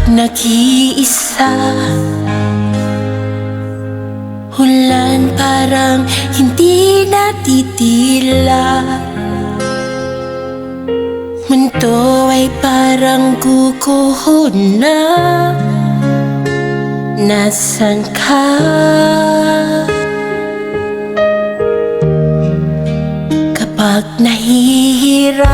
Nag-iisa, ulan parang hindi natitila. Mundo ay parang guguho na. Nasaan ka? Kapag nahihirapan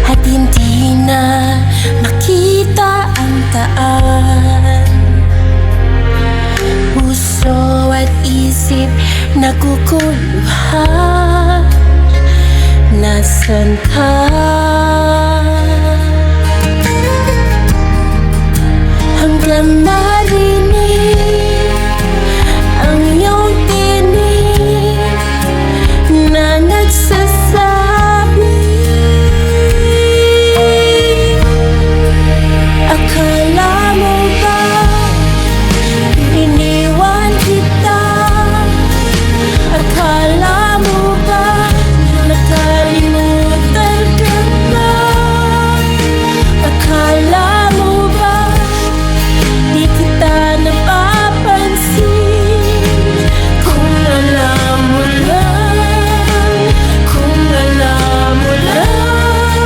at hindi na makita ang daan, puso at isip naguguluhan. Nasaan ka? Hanggang marinig ang iyong tinig na nagsasabi, akala mo ba iniwan kita? Akala mo ba nakalimutan ka na? Akala mo ba di kita napapansin? Kung alam mo lang, kung alam mo lang,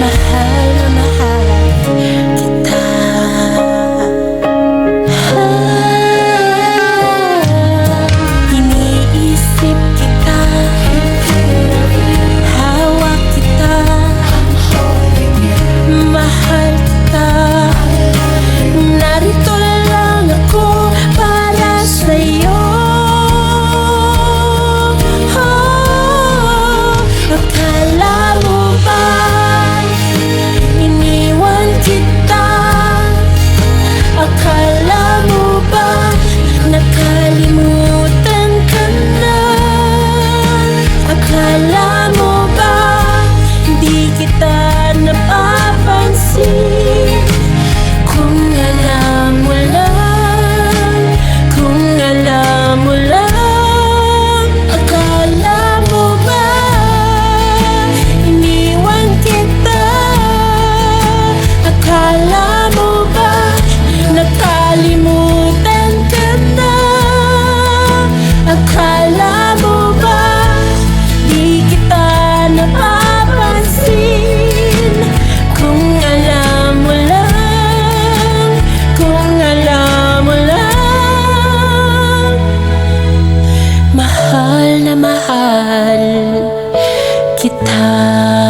mahal na mahal kita. Iniisip kita, hawak kita, mahal kita. Narito lang ako para sa'yo. Akala mo ba iniwan kita? Akala mo ba nakalimutan ka na? Akala mo ba hindi kita napapansin? Kung alam mo lang, kung alam mo lang, akala mo ba iniwan kita? Akala mo ba nakalimutan ka na? Akala mo ba di kita napapansin? Kung alam mo lang, kung alam mo lang, mahal na mahal kita.